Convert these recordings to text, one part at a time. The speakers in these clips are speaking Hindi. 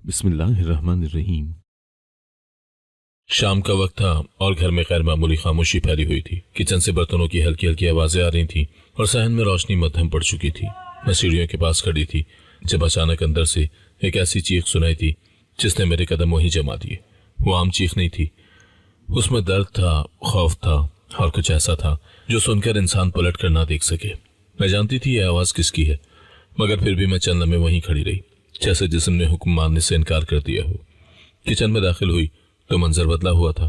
बिस्मिल्लाहिर्रहमानिर्रहीम। शाम का वक्त था और घर में गैर मामूली खामोशी फैली हुई थी। किचन से बर्तनों की हल्की हल्की आवाजें आ रही थी और सहन में रोशनी मध्यम पड़ चुकी थी। मैं सीढ़ियों के पास खड़ी थी जब अचानक अंदर से एक ऐसी चीख सुनाई थी जिसने मेरे कदम वहीं जमा दिए। वो आम चीख नहीं थी, उसमें दर्द था, खौफ था और कुछ ऐसा था जो सुनकर इंसान पलट कर ना देख सके। मैं जानती थी यह आवाज किसकी है, मगर फिर भी मैं चंद लम्हे वहीं खड़ी रही, जैसे जिस्म ने हुक्म मानने से इनकार कर दिया हो। किचन में दाखिल हुई तो मंजर बदला हुआ था।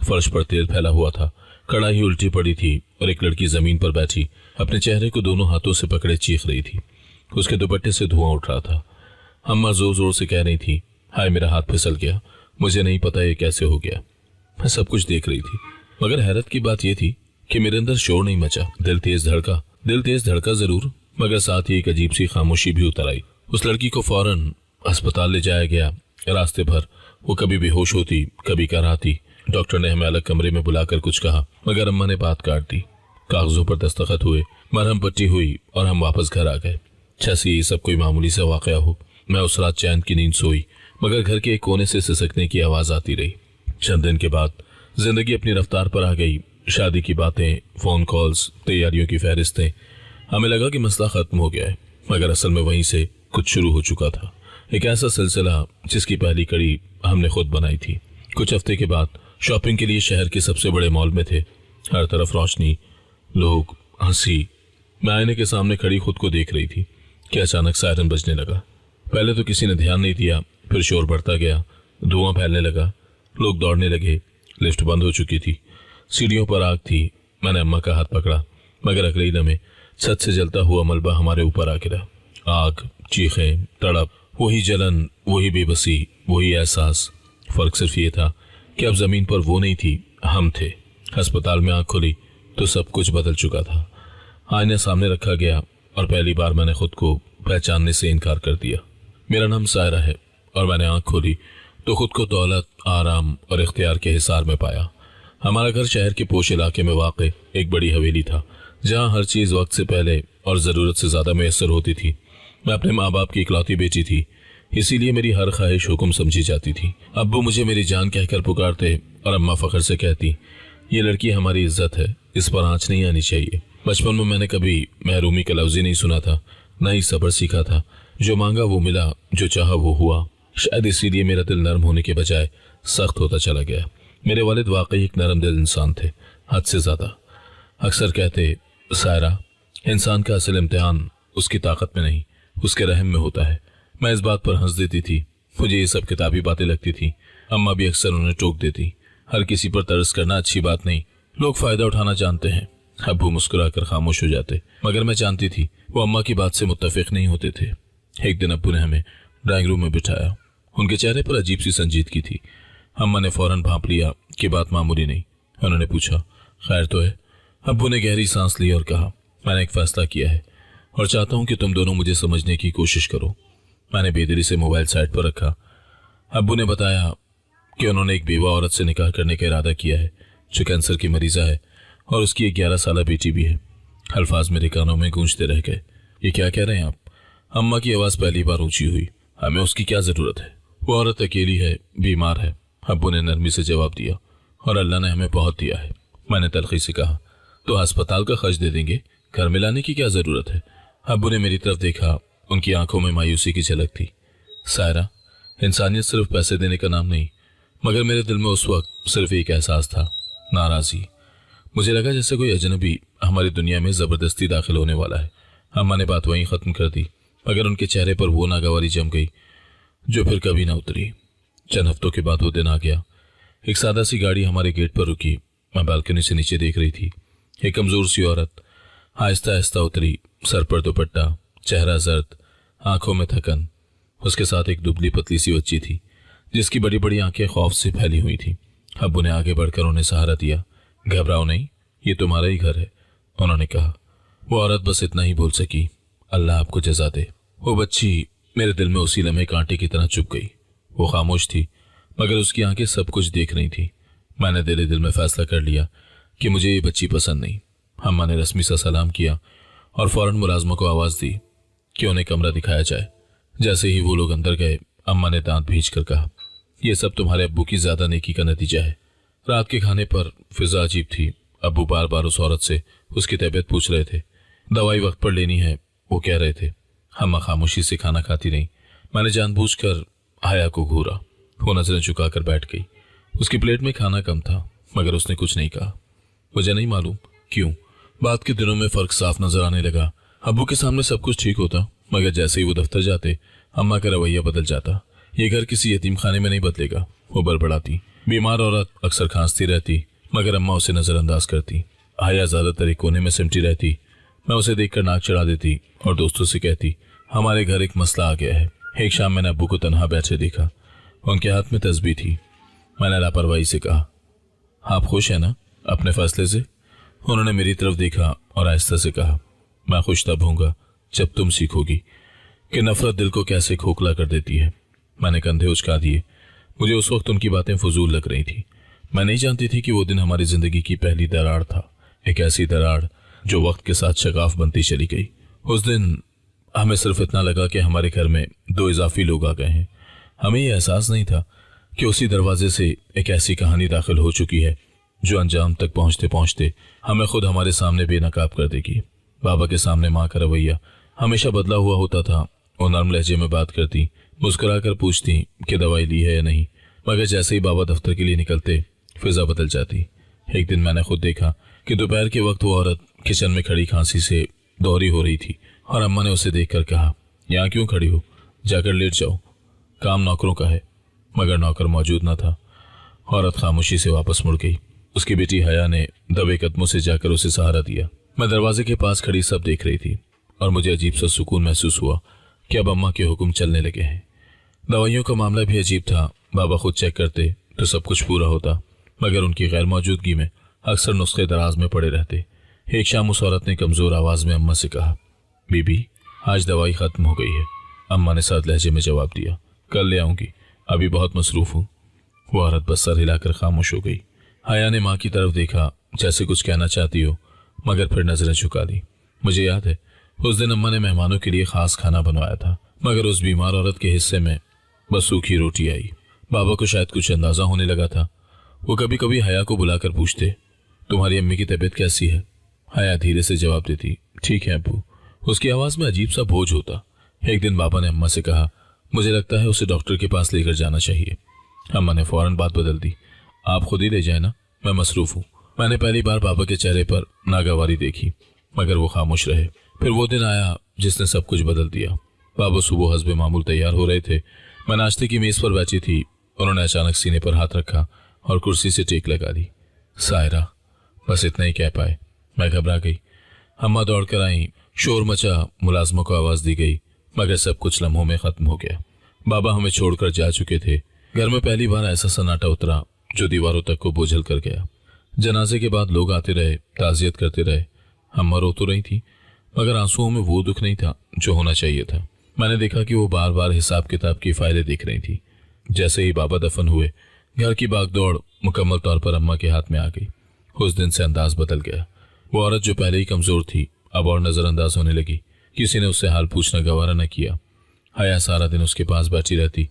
फर्श पर तेल फैला हुआ था, कढ़ाई उल्टी पड़ी थी और एक लड़की जमीन पर बैठी अपने चेहरे को दोनों हाथों से पकड़े चीख रही थी। उसके दुपट्टे से धुआं उठ रहा था। अम्मा जोर जोर से कह रही थी, हाय मेरा हाथ फिसल गया, मुझे नहीं पता ये कैसे हो गया। मैं सब कुछ देख रही थी, मगर हैरत की बात यह थी कि मेरे अंदर शोर नहीं मचा। दिल तेज धड़का जरूर, मगर साथ ही एक अजीब सी खामोशी भी उतर आई। उस लड़की को फौरन अस्पताल ले जाया गया। रास्ते भर वो कभी बेहोश होती, कभी कराती। डॉक्टर ने हमें अलग कमरे में बुलाकर कुछ कहा, मगर अम्मा ने बात काट दी। कागजों पर दस्तखत हुए, मरहम पट्टी हुई और हम वापस घर आ गए, जैसे ये सब कोई मामूली सा वाकया हो। मैं उस रात चैन की नींद सोई, मगर घर के एक कोने से सिसकने की आवाज आती रही। चंद दिन के बाद जिंदगी अपनी रफ्तार पर आ गई। शादी की बातें, फोन कॉल्स, तैयारियों की फहरिस्तें। हमें लगा कि मसला खत्म हो गया है, मगर असल में वहीं से कुछ शुरू हो चुका था। एक ऐसा सिलसिला जिसकी पहली कड़ी हमने खुद बनाई थी। कुछ हफ्ते के बाद शॉपिंग के लिए शहर के सबसे बड़े मॉल में थे। हर तरफ रोशनी, लोग, हंसी। मैं आईने के सामने खड़ी खुद को देख रही थी कि अचानक सायरन बजने लगा। पहले तो किसी ने ध्यान नहीं दिया, फिर शोर बढ़ता गया, धुआं फैलने लगा, लोग दौड़ने लगे। लिफ्ट बंद हो चुकी थी, सीढ़ियों पर आग थी। मैंने अम्मा का हाथ पकड़ा, मगर अगले ही लम्हे छत से जलता हुआ मलबा हमारे ऊपर आ गिरा। आग, चीखें, तड़प, वही जलन, वही बेबसी, वही एहसास। फर्क सिर्फ ये था कि अब जमीन पर वो नहीं थी, हम थे। अस्पताल में आंख खुली तो सब कुछ बदल चुका था। आईने सामने रखा गया और पहली बार मैंने खुद को पहचानने से इनकार कर दिया। मेरा नाम सायरा है और मैंने आंख खोली तो खुद को दौलत, आराम और इख्तियार के हिसार में पाया। हमारा घर शहर के पोश इलाके में वाक़ एक बड़ी हवेली था, जहाँ हर चीज़ वक्त से पहले और ज़रूरत से ज़्यादा मैसर होती थी। मैं अपने माँ बाप की इकलौती बेटी थी, इसीलिए मेरी हर ख्वाहिश हुक्म समझी जाती थी। अब्बू मुझे मेरी जान कहकर पुकारते और अम्मा फ़ख्र से कहती, ये लड़की हमारी इज्जत है, इस पर आँच नहीं आनी चाहिए। बचपन में मैंने कभी महरूमी का लफ्ज़ ही नहीं सुना था, न ही सब्र सीखा था। जो मांगा वो मिला, जो चाहा वो हुआ। शायद इसीलिए मेरा दिल नरम होने के बजाय सख्त होता चला गया। मेरे वालिद वाकई एक नरम दिल इंसान थे, हद से ज़्यादा। अक्सर कहते, सायरा, इंसान का असल इम्तिहान उसकी ताकत में नहीं, उसके रहम में होता है। मैं इस बात पर हंस देती थी, मुझे ये सब किताबी बातें लगती थी। अम्मा भी अक्सर उन्हें टोक देती, हर किसी पर तरस करना अच्छी बात नहीं, लोग फ़ायदा उठाना जानते हैं। अब्बू मुस्कुराकर खामोश हो जाते, मगर मैं जानती थी वो अम्मा की बात से मुत्तफिक नहीं होते थे। एक दिन अब्बू ने हमें ड्राइंग रूम में बिठाया। उनके चेहरे पर अजीब सी संजीदगी थी। अम्मा ने फौरन भांप लिया कि बात मामूली नहीं। उन्होंने पूछा, खैर तो है? अब्बू ने गहरी सांस ली और कहा, मैंने एक फैसला किया है और चाहता हूं कि तुम दोनों मुझे समझने की कोशिश करो। मैंने बेदिली से मोबाइल साइड पर रखा। अब्बू ने बताया कि उन्होंने एक बेवा औरत से निकाह करने का इरादा किया है, जो कैंसर की मरीजा है और उसकी एक 11 साल बेटी भी है। अल्फाज मेरे कानों में गूंजते रह गए। ये क्या कह रहे हैं आप? अम्मा की आवाज़ पहली बार ऊंची हुई। हमें उसकी क्या ज़रूरत है? वो औरत अकेली है, बीमार है। अब्बू ने नरमी से जवाब दिया, और अल्लाह ने हमें बहुत दिया है। मैंने तलखी से कहा, तो अस्पताल का खर्च दे देंगे, घर में लाने की क्या ज़रूरत है? अब्बू ने मेरी तरफ देखा, उनकी आंखों में मायूसी की झलक थी। सायरा, इंसानियत सिर्फ पैसे देने का नाम नहीं। मगर मेरे दिल में उस वक्त सिर्फ एक एहसास था, नाराज़गी। मुझे लगा जैसे कोई अजनबी हमारी दुनिया में ज़बरदस्ती दाखिल होने वाला है। अम्मा ने बात वहीं ख़त्म कर दी, मगर उनके चेहरे पर वो नागवारी जम गई जो फिर कभी ना उतरी। चंद हफ्तों के बाद वो दिन आ गया। एक सादा सी गाड़ी हमारे गेट पर रुकी। मैं बालकनी से नीचे देख रही थी। एक कमज़ोर सी औरत आहिस्ता आहिस्ता उतरी, सर पर दुपट्टा, चेहरा जर्द, आंखों में थकन। उसके साथ एक दुबली पतली सी बच्ची थी, जिसकी बड़ी बड़ी आंखें खौफ से फैली हुई थी। अब्बू ने आगे बढ़कर उन्हें सहारा दिया। घबराओ नहीं, ये तुम्हारा ही घर है, उन्होंने कहा। वो औरत बस इतना ही बोल सकी, अल्लाह आपको जज़ा दे। वो बच्ची मेरे दिल में उसी लम्हे कांटे की तरह चुभ गई। वो खामोश थी, मगर उसकी आंखें सब कुछ देख रही थी। मैंने दिल में फैसला कर लिया कि मुझे ये बच्ची पसंद नहीं। अम्मा ने रस्मी सा सलाम किया और फौरन मुलाजमा को आवाज़ दी कि उन्हें कमरा दिखाया जाए। जैसे ही वो लोग अंदर गए, अम्मा ने दांत भींच कर कहा, यह सब तुम्हारे अब्बू की ज्यादा नेकी का नतीजा है। रात के खाने पर फिजा अजीब थी। अब्बू बार बार उस औरत से उसकी तबीयत पूछ रहे थे। दवाई वक्त पर लेनी है वो कह रहे थे। अम्मा खामोशी से खाना खाती रही। मैंने जानबूझकर हया को घूरा। वो नजरें झुकाकर बैठ गई। उसकी प्लेट में खाना कम था मगर उसने कुछ नहीं कहा। मुझे नहीं मालूम क्यों बात के दिनों में फर्क साफ नजर आने लगा। अब्बू के सामने सब कुछ ठीक होता मगर जैसे ही वो दफ्तर जाते अम्मा का रवैया बदल जाता। ये घर किसी यतीम खाने में नहीं बदलेगा। वो बड़बड़ाती। बीमार औरत अक्सर खांसती रहती मगर अम्मा उसे नजरअंदाज करती। हया ज्यादातर एक कोने में सिमटी रहती। मैं उसे देखकर नाक चढ़ा देती और दोस्तों से कहती, हमारे घर एक मसला आ गया है। एक शाम मैंने अब्बू को तन्हा बैठे देखा। उनके हाथ में तस्बीह थी। मैंने लापरवाही से कहा, आप खुश हैं ना अपने फैसले से? उन्होंने मेरी तरफ देखा और आहिस्ता से कहा, मैं खुश तब होऊंगा जब तुम सीखोगी कि नफरत दिल को कैसे खोखला कर देती है। मैंने कंधे उचका दिए। मुझे उस वक्त उनकी बातें फजूल लग रही थी। मैं नहीं जानती थी कि वो दिन हमारी जिंदगी की पहली दरार था। एक ऐसी दरार जो वक्त के साथ शगाफ बनती चली गई। उस दिन हमें सिर्फ इतना लगा कि हमारे घर में 2 इजाफी लोग आ गए हैं। हमें यह एहसास नहीं था कि उसी दरवाजे से एक ऐसी कहानी दाखिल हो चुकी है जो अंजाम तक पहुंचते पहुंचते हमें खुद हमारे सामने बेनकाब कर देगी। बाबा के सामने माँ का रवैया हमेशा बदला हुआ होता था। वो नर्म लहजे में बात करती, मुस्कुराकर पूछती कि दवाई ली है या नहीं, मगर जैसे ही बाबा दफ्तर के लिए निकलते फिजा बदल जाती। एक दिन मैंने खुद देखा कि दोपहर के वक्त वो औरत किचन में खड़ी खांसी से दोहरी हो रही थी और अम्मा ने उसे देखकर कहा, यहाँ क्यों खड़ी हो, जाकर लेट जाओ, काम नौकरों का है। मगर नौकर मौजूद न था। औरत खामोशी से वापस मुड़ गई। उसकी बेटी हया ने दबे कदमों से जाकर उसे सहारा दिया। मैं दरवाजे के पास खड़ी सब देख रही थी और मुझे अजीब सा सुकून महसूस हुआ कि अब अम्मा के हुक्म चलने लगे हैं। दवाइयों का मामला भी अजीब था। बाबा खुद चेक करते तो सब कुछ पूरा होता मगर उनकी गैर मौजूदगी में अक्सर नुस्खे दराज में पड़े रहते। एक शाम उस औरत ने कमजोर आवाज में अम्मा से कहा, बीबी आज दवाई खत्म हो गई है। अम्मा ने साथ लहजे में जवाब दिया, कल ले आऊंगी, अभी बहुत मसरूफ हूँ। वो औरत बस सर हिलाकर खामोश हो गई। हया ने माँ की तरफ देखा जैसे कुछ कहना चाहती हो मगर फिर नजरें झुका दी। मुझे याद है उस दिन अम्मा ने मेहमानों के लिए खास खाना बनवाया था मगर उस बीमार औरत के हिस्से में बस सूखी रोटी आई। बाबा को शायद कुछ अंदाजा होने लगा था। वो कभी कभी हया को बुलाकर पूछते, तुम्हारी अम्मी की तबीयत कैसी है? हया धीरे से जवाब देती, ठीक है अब्बू। उसकी आवाज में अजीब सा बोझ होता। एक दिन बाबा ने अम्मा से कहा, मुझे लगता है उसे डॉक्टर के पास लेकर जाना चाहिए। अम्मा ने फौरन बात बदल दी, आप खुद ही ले जाए ना, मैं मसरूफ हूँ। मैंने पहली बार बाबा के चेहरे पर नागवारी देखी मगर वो खामोश रहे। फिर वो दिन आया जिसने सब कुछ बदल दिया। बाबा सुबह हस्बे मामूल तैयार हो रहे थे। मैं नाश्ते की मेज पर बैठी थी। उन्होंने अचानक सीने पर हाथ रखा और कुर्सी से टेक लगा दी। सायरा, बस इतना ही कह पाए। मैं घबरा गई। अम्मा दौड़कर आई, शोर मचा, मुलाजमों को आवाज दी गई मगर सब कुछ लम्हों में खत्म हो गया। बाबा हमें छोड़कर जा चुके थे। घर में पहली बार ऐसा सन्नाटा उतरा जो दीवारों तक को बोझल कर गया। जनाजे के बाद लोग आते रहे, ताजियत करते रहे। अम्मा रो तो रही थी मगर आंसुओं में वो दुख नहीं था जो होना चाहिए था। मैंने देखा कि वो बार बार हिसाब किताब की फाइलें देख रही थी। जैसे ही बाबा दफन हुए घर की भागदौड़ मुकम्मल तौर पर अम्मा के हाथ में आ गई। उस दिन से अंदाज बदल गया। वो औरत जो पहले ही कमजोर थी अब और नजरअंदाज होने लगी। किसी ने उससे हाल पूछना गवारा न किया। हया सारा दिन उसके पास बैठी रहती,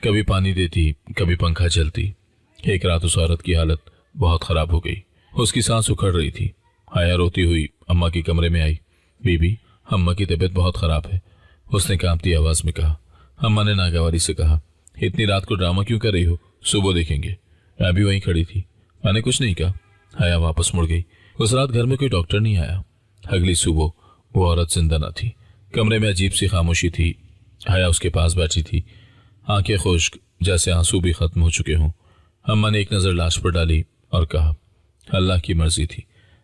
कभी पानी देती, कभी पंखा चलती। एक रात उस औरत की हालत बहुत खराब हो गई। उसकी सांस उखड़ रही थी। हया रोती हुई अम्मा के कमरे में आई। बीबी, अम्मा की तबीयत बहुत खराब है, उसने कांपती आवाज में कहा। अम्मा ने नागवारी से कहा, इतनी रात को ड्रामा क्यों कर रही हो, सुबह देखेंगे। मैं भी वहीं खड़ी थी, मैंने कुछ नहीं कहा। हया वापस मुड़ गई। उस रात घर में कोई डॉक्टर नहीं आया। अगली सुबह वो औरत जिंदा न थी। कमरे में अजीब सी खामोशी थी। हया उसके पास बैठी थी, आंखें खुश्क, जैसे आंसू भी खत्म हो चुके हों। अम्मा ने एक नजर लाश पर डाली और कहा, अल्लाह की मर्जी थी,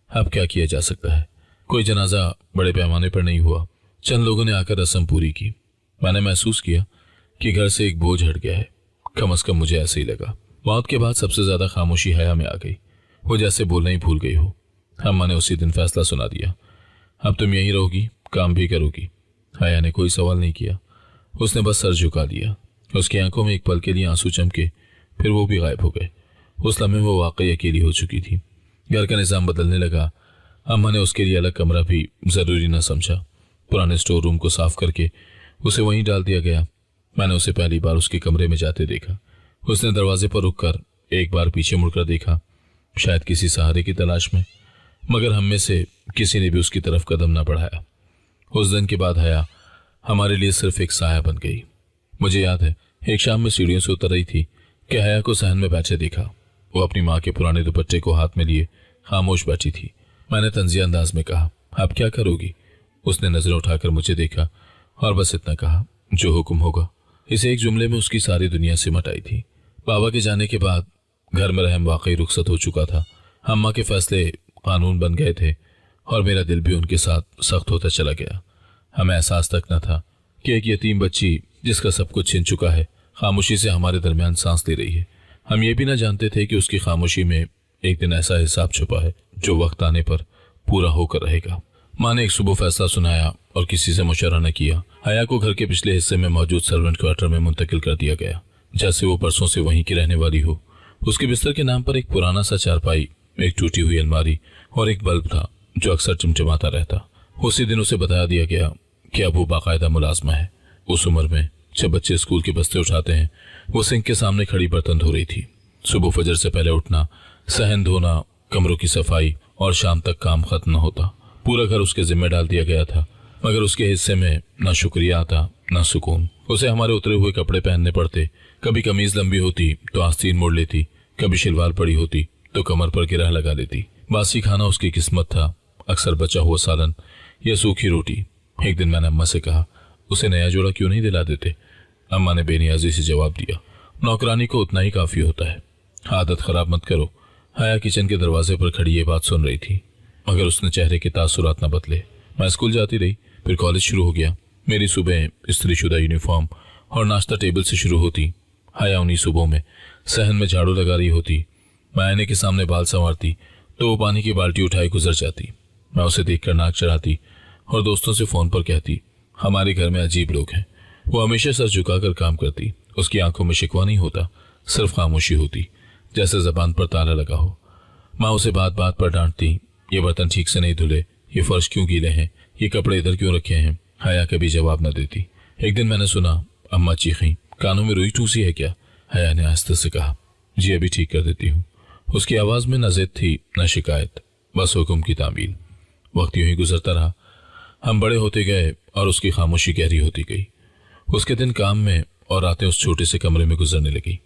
अब क्या किया जा सकता है। कोई जनाजा बड़े पैमाने पर नहीं हुआ। चंद लोगों ने आकर रस्म पूरी की। मैंने महसूस किया कि घर से एक बोझ हट गया है। कम से कम मुझे ऐसे ही लगा। मौत के बाद सबसे ज्यादा खामोशी हया में आ गई। वो जैसे बोलना ही भूल गई हो। अम्मा ने उसी दिन फैसला सुना दिया, अब तुम यहीं रहोगी, काम भी करोगी। हया ने कोई सवाल नहीं किया। उसने बस सर झुका दिया। उसकी आंखों में एक पल के लिए आंसू चमके, फिर वो भी गायब हो गए। उस लम्हे वो वाकई अकेली हो चुकी थी। घर का निजाम बदलने लगा। अम्मा ने उसके लिए अलग कमरा भी जरूरी न समझा। पुराने स्टोर रूम को साफ करके उसे वहीं डाल दिया गया। मैंने उसे पहली बार उसके कमरे में जाते देखा। उसने दरवाजे पर रुककर एक बार पीछे मुड़कर देखा, शायद किसी सहारे की तलाश में, मगर हम में से किसी ने भी उसकी तरफ कदम न बढ़ाया। उस दिन के बाद हया हमारे लिए सिर्फ एक साया बन गई। मुझे याद है, एक शाम में सीढ़ियों से उतर रही थी कि हया को सहन में बैठे देखा। वो अपनी माँ के पुराने दुपट्टे को हाथ में लिए खामोश बैठी थी। मैंने तंजिया अंदाज में कहा, अब क्या करोगी? उसने नजरें उठाकर मुझे देखा और बस इतना कहा, जो हुक्म होगा। इस एक जुमले में उसकी सारी दुनिया सिमट आई थी। बाबा के जाने के बाद घर में रहम वाकई रुखसत हो चुका था। अम्मा के फैसले कानून बन गए थे और मेरा दिल भी उनके साथ सख्त होता चला गया। हमें एहसास तक न था कि एक यतीम बच्ची जिसका सब कुछ छिन चुका है खामोशी से हमारे दरमियान सांस ले रही है। हम ये भी न जानते थे कि उसकी खामोशी में एक दिन ऐसा हिसाब छुपा है जो वक्त आने पर पूरा होकर रहेगा। माँ ने एक सुबह फैसला सुनाया और किसी से मशवरा न किया। हया को घर के पिछले हिस्से में मौजूद सर्वेंट क्वार्टर में मुंतकिल कर दिया गया, जैसे वो बरसों से वहीं की रहने वाली हो। उसके बिस्तर के नाम पर एक पुराना सा चारपाई, एक टूटी हुई अलमारी और एक बल्ब था जो अक्सर चमचमाता रहता। उसी दिन उसे बताया दिया गया कि अब वो बाकायदा मुलाजमा है। उस उम्र में जब बच्चे स्कूल के बस्ते उठाते हैं, वो सिंक के सामने खड़ी बर्तन धो रही थी। सुबह फजर से पहले उठना, सहन धोना, कमरों की सफाई और शाम तक काम खत्म न होता। पूरा घर उसके जिम्मे डाल दिया गया था, मगर उसके हिस्से में न शुक्रिया आता न सुकून। उसे हमारे उतरे हुए कपड़े पहनने पड़ते। कभी कमीज लंबी होती तो आस्तीन मोड़ लेती, कभी शलवार पड़ी होती तो कमर पर गिरह लगा लेती। बासी खाना उसकी किस्मत था, अक्सर बचा हुआ सालन या सूखी रोटी। एक दिन मैंने अम्मा से कहा, उसे नया जोड़ा क्यों नहीं दिला देते? अम्मा ने बेनियाजी से जवाब दिया, नौकरानी को उतना ही काफी होता है। आदत खराब मत करो। हया किचन के दरवाजे पर खड़ी ये बात सुन रही थी, मगर उसने चेहरे के तासुरात न बदले। मैं स्कूल जाती रही, फिर कॉलेज शुरू हो गया। मेरी सुबह इस्त्रीशुदा यूनिफॉर्म और नाश्ता टेबल से शुरू होती। हया उन्हीं सुबह में सहन में झाड़ू लगा रही होती। मैं आईने के सामने बाल संवारती तो वो पानी की बाल्टी उठाई गुजर जाती। मैं उसे देखकर नाक चढ़ाती और दोस्तों से फोन पर कहती, हमारे घर में अजीब लोग हैं। वो हमेशा सर झुकाकर काम करती। उसकी आंखों में शिकवा नहीं होता, सिर्फ खामोशी होती, जैसे जबान पर ताला लगा हो। माँ उसे बात बात पर डांटती, ये बर्तन ठीक से नहीं धुले, ये फर्श क्यों गीले हैं, ये कपड़े इधर क्यों रखे हैं। हया कभी जवाब न देती। एक दिन मैंने सुना, अम्मा चीखी, कानों में रुई टूसी है क्या? हया ने आहिस्ते से कहा, जी अभी ठीक कर देती हूँ। उसकी आवाज में न जिद थी न शिकायत, बस हुक्म की तामील। वक्त यूं ही गुजरता रहा। हम बड़े होते गए और उसकी खामोशी गहरी होती गई। उसके दिन काम में और रातें उस छोटे से कमरे में गुजरने लगी।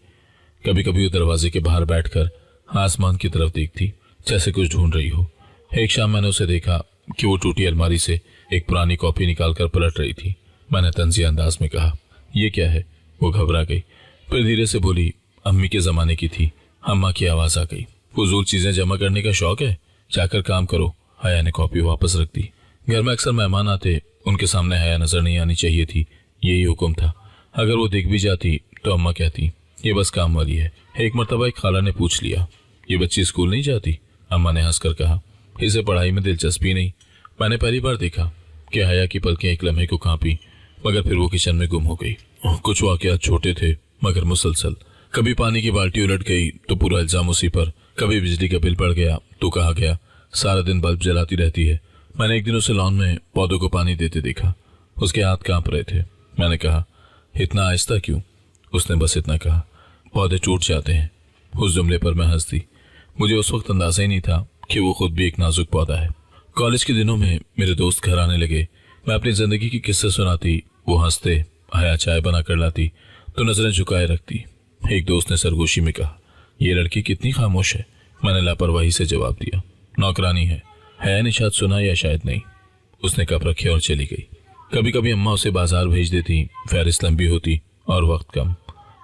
कभी कभी वो दरवाजे के बाहर बैठकर आसमान की तरफ देखती, जैसे कुछ ढूंढ रही हो। एक शाम मैंने उसे देखा कि वो टूटी अलमारी से एक पुरानी कॉपी निकालकर पलट रही थी। मैंने तंजिया अंदाज में कहा, ये क्या है? वो घबरा गई, फिर धीरे से बोली, अम्मी के जमाने की थी। अम्मा की आवाज आ गई, फजूल चीजें जमा करने का शौक है, जाकर काम करो। हया ने कॉपी वापस रख दी। घर में अक्सर मेहमान आते, उनके सामने हया नजर नहीं आनी चाहिए थी, यही हुक्म था। अगर वो दिख भी जाती तो अम्मा कहती, ये बस काम वाली है। एक मरतबा एक खाला ने पूछ लिया, ये बच्ची स्कूल नहीं जाती? अम्मा ने हंसकर कहा, इसे पढ़ाई में दिलचस्पी नहीं। मैंने पहली बार देखा कि हया की पलकें एक लम्हे को कांपी, मगर फिर वो किचन में गुम हो गई। कुछ वाकयात छोटे थे मगर मुसलसल। कभी पानी की बाल्टी उलट गई तो पूरा इल्जाम उसी पर, कभी बिजली का बिल पड़ गया तो कहा गया सारा दिन बल्ब जलाती रहती है। मैंने एक दिन उसे लॉन में पौधों को पानी देते देखा, उसके हाथ कांप रहे थे। मैंने कहा, इतना आहिस्ता क्यों? उसने बस इतना कहा, पौधे टूट जाते हैं। उस जुमले पर मैं हंस दी। मुझे उस वक्त अंदाजा ही नहीं था कि वो खुद भी एक नाजुक पौधा है। कॉलेज के दिनों में मेरे दोस्त घर आने लगे। मैं अपनी जिंदगी की किस्से सुनाती, वो हंसते। हया चाय बना कर लाती तो नजरें झुकाए रखती। एक दोस्त ने सरगोशी में कहा, ये लड़की कितनी खामोश है। मैंने लापरवाही से जवाब दिया, नौकरानी है। हया ने शायद सुना या शायद नहीं। उसने कप रखे और चली गई। कभी कभी अम्मा उसे बाजार भेज देती, फहरिस्त लंबी होती और वक्त कम।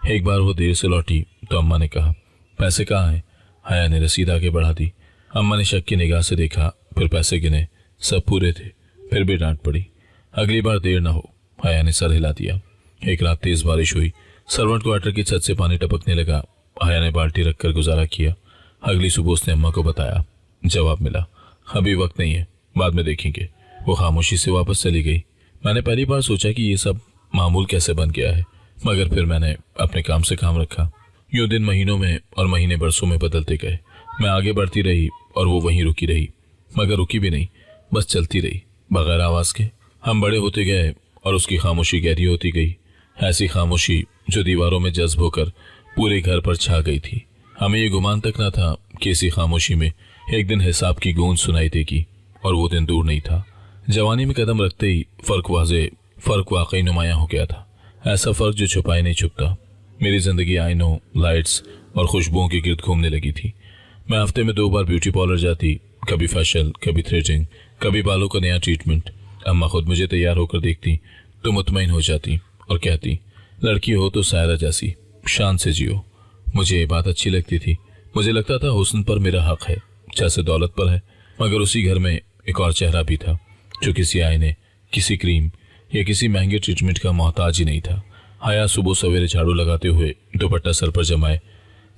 एक बार वो देर से लौटी तो अम्मा ने कहा, पैसे कहाँ हैं? हया ने रसीद आगे बढ़ा दी। अम्मा ने शक की निगाह से देखा, फिर पैसे गिने, सब पूरे थे। फिर भी डांट पड़ी, अगली बार देर ना हो। हया ने सर हिला दिया। एक रात तेज बारिश हुई, सर्वेंट क्वार्टर की छत से पानी टपकने लगा। हया ने बाल्टी रखकर गुजारा किया। अगली सुबह उसने अम्मा को बताया, जवाब मिला, अभी वक्त नहीं है, बाद में देखेंगे। वो खामोशी से वापस चली गई। मैंने पहली बार सोचा कि ये सब मामूल कैसे बन गया है, मगर फिर मैंने अपने काम से काम रखा। यूं दिन महीनों में और महीने बरसों में बदलते गए। मैं आगे बढ़ती रही और वो वहीं रुकी रही, मगर रुकी भी नहीं, बस चलती रही बगैर आवाज के। हम बड़े होते गए और उसकी खामोशी गहरी होती गई। ऐसी खामोशी जो दीवारों में जज्ब होकर पूरे घर पर छा गई थी। हमें ये गुमान तक न था कि इसी खामोशी में एक दिन हिसाब की गूंज सुनाई देगी, और वो दिन दूर नहीं था। जवानी में कदम रखते ही फर्क वाकई नुमायां हो गया था। ऐसा फर्क जो छुपाए नहीं छुपता। मेरी जिंदगी आईनों, लाइट्स और खुशबुओं के गिर्द घूमने लगी थी। मैं हफ्ते में 2 बार ब्यूटी पार्लर जाती, कभी फेशियल, कभी थ्रेडिंग, कभी बालों का नया ट्रीटमेंट। अम्मा खुद मुझे तैयार होकर देखती तो मुतमईन हो जाती और कहती, लड़की हो तो सायरा जैसी शान से जियो। मुझे ये बात अच्छी लगती थी। मुझे लगता था हुस्न पर मेरा हक है जैसे दौलत पर है। मगर उसी घर में एक और चेहरा भी था जो किसी आईने, किसी क्रीम या किसी महंगे ट्रीटमेंट का मोहताज ही नहीं था। हया सुबह सवेरे झाड़ू लगाते हुए दुपट्टा सर पर जमाए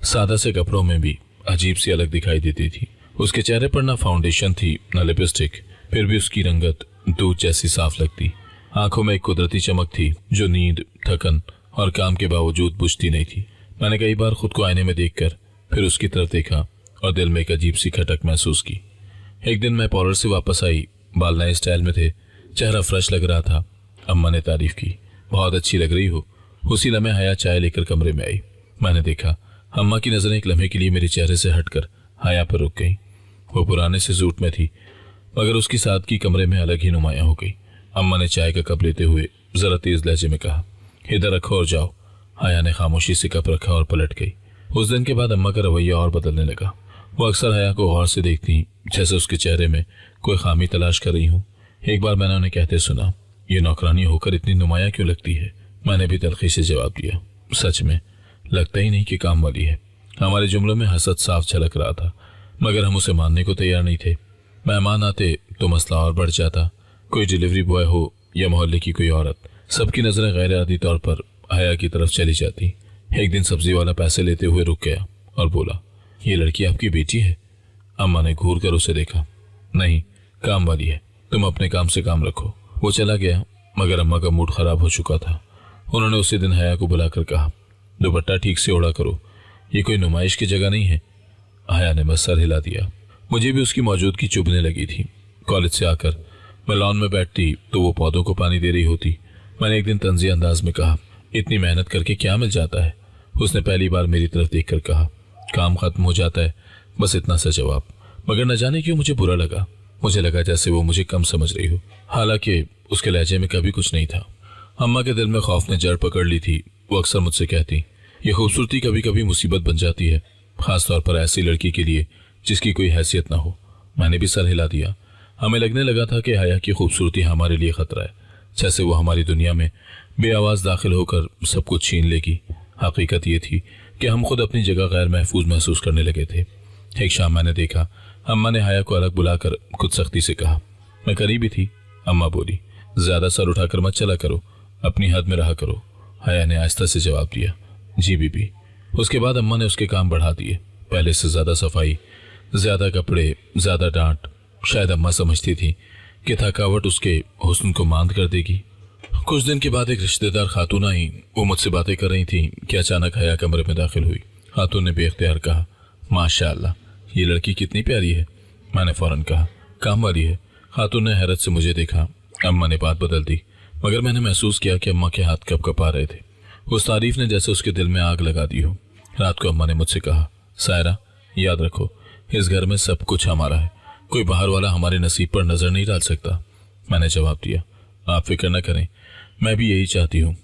सादा से कपड़ों में भी अजीब सी अलग दिखाई देती थी। उसके चेहरे पर ना फाउंडेशन थी ना लिपस्टिक, फिर भी उसकी रंगत दूध जैसी साफ लगती। आंखों में एक कुदरती चमक थी जो नींद, थकन और काम के बावजूद बुझती नहीं थी। मैंने कई बार खुद को आईने में देखकर फिर उसकी तरफ देखा और दिल में एक अजीब सी खटक महसूस की। एक दिन मैं पार्लर से वापस आई, बाल नए स्टाइल में थे, चेहरा फ्रेश लग रहा था। अम्मा ने तारीफ की, बहुत अच्छी लग रही हो। उसी लम्हे हया चाय लेकर कमरे में आई। मैंने देखा अम्मा की नजरें एक लम्हे के लिए मेरे चेहरे से हटकर हया पर रुक गई। वो पुराने से सूट में थी, मगर उसकी सादगी कमरे में अलग ही नुमायां हो गई। अम्मा ने चाय का कप लेते हुए जरा तेज लहजे में कहा, इधर रखो और जाओ। हया ने खामोशी से कप रखा और पलट गई। उस दिन के बाद अम्मा का रवैया और बदलने लगा। वो अक्सर हया को गौर से देखती, जैसे उसके चेहरे में कोई खामी तलाश कर रही हूँ। एक बार मैंने उन्हें कहते सुना, ये नौकरानी होकर इतनी नुमाया क्यों लगती है? मैंने भी तलखी से जवाब दिया, सच में लगता ही नहीं कि काम वाली है। हमारे जुमलों में हसद साफ झलक रहा था, मगर हम उसे मानने को तैयार नहीं थे। मेहमान आते तो मसला और बढ़ जाता। कोई डिलीवरी बॉय हो या मोहल्ले की कोई औरत, सबकी नजरें गैर आदी तौर पर हया की तरफ चली जाती। एक दिन सब्जी वाला पैसे लेते हुए रुक गया और बोला, ये लड़की आपकी बेटी है? अम्मा ने घूर कर उसे देखा, नहीं, काम वाली है, तुम अपने काम से काम रखो। वो चला गया, मगर अम्मा का मूड खराब हो चुका था। उन्होंने उसी दिन हया को बुलाकर कहा, दुपट्टा ठीक से ओढ़ा करो, ये कोई नुमाइश की जगह नहीं है। हया ने बस सर हिला दिया। मुझे भी उसकी मौजूदगी चुभने लगी थी। कॉलेज से आकर मैं लॉन में बैठती तो वो पौधों को पानी दे रही होती। मैंने एक दिन तंज़ी अंदाज में कहा, इतनी मेहनत करके क्या मिल जाता है? उसने पहली बार मेरी तरफ देखकर कहा, काम खत्म हो जाता है, बस इतना सा जवाब। मगर न जाने क्यों मुझे बुरा लगा। मुझे लगा जैसे वो मुझे कम समझ रही हो, हालांकि उसके लहजे में कभी कुछ नहीं था। अम्मा के दिल में खौफ ने जड़ पकड़ ली थी। वो अक्सर मुझसे कहती, ये खूबसूरती कभी कभी मुसीबत बन जाती है, खासतौर पर ऐसी लड़की के लिए जिसकी कोई हैसियत ना हो। मैंने भी सर हिला दिया। हमें लगने लगा था कि हया की खूबसूरती हमारे लिए खतरा है, जैसे वो हमारी दुनिया में बेआवाज दाखिल होकर सब कुछ छीन लेगी। हकीकत ये थी कि हम खुद अपनी जगह गैर महफूज महसूस करने लगे थे। एक शाम मैंने देखा अम्मा ने हया को अलग बुलाकर कुछ सख्ती से कहा। मैं करीबी थी। अम्मा बोली, ज्यादा सर उठाकर मत चला करो, अपनी हद में रहा करो। हया ने आहिस्ता से जवाब दिया, जी बीबी। उसके बाद अम्मा ने उसके काम बढ़ा दिए। पहले से ज्यादा सफाई, ज्यादा कपड़े, ज्यादा डांट। शायद अम्मा समझती थी कि थकावट उसके हुस्न को मांद कर देगी। कुछ दिन के बाद एक रिश्तेदार खातून आई। वो मुझसे बातें कर रही थी कि अचानक हया कमरे में दाखिल हुई। खातून ने बेख्तियार कहा, माशाअल्लाह, ये लड़की कितनी प्यारी है। मैंने फौरन कहा, काम वाली है। खातून ने हैरत से मुझे देखा। अम्मा ने बात बदल दी, मगर मैंने महसूस किया कि अम्मा के हाथ कब कपा रहे थे। उस तारीफ ने जैसे उसके दिल में आग लगा दी हो। रात को अम्मा ने मुझसे कहा, सायरा, याद रखो, इस घर में सब कुछ हमारा है, कोई बाहर वाला हमारे नसीब पर नजर नहीं डाल सकता। मैंने जवाब दिया, आप फिक्र न करें, मैं भी यही चाहती हूँ।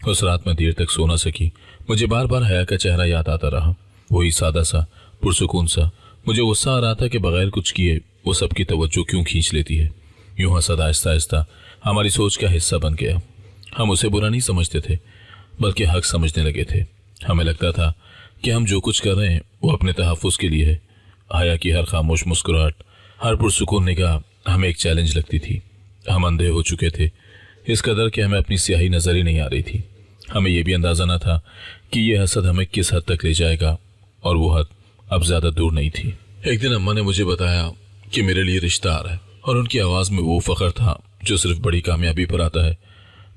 उस रात में देर तक सो न सकी। मुझे बार बार हया का चेहरा याद आता रहा, वही सादा सा, पुरसुकून सा। मुझे गुस्सा आ रहा था कि बगैर कुछ किए वो सबकी तवज्जो क्यों खींच लेती है। यूं हसद आहिस्ता आहिस्ता हमारी सोच का हिस्सा बन गया। हम उसे बुरा नहीं समझते थे, बल्कि हक समझने लगे थे। हमें लगता था कि हम जो कुछ कर रहे हैं वो अपने तहफ़्फ़ुज़ के लिए है। हया की हर खामोश मुस्कुराहट, हर पुरसुकून निगाह हमें एक चैलेंज लगती थी। हम अंधे हो चुके थे, इस कदर कि हमें अपनी स्याही नजर ही नहीं आ रही थी। हमें यह भी अंदाजा न था कि यह हसद हमें किस हद तक ले जाएगा, और वो हद अब ज्यादा दूर नहीं थी। एक दिन अम्मा ने मुझे बताया कि मेरे लिए रिश्ता आ रहा है, और उनकी आवाज में वो फख्र था जो सिर्फ बड़ी कामयाबी पर आता है।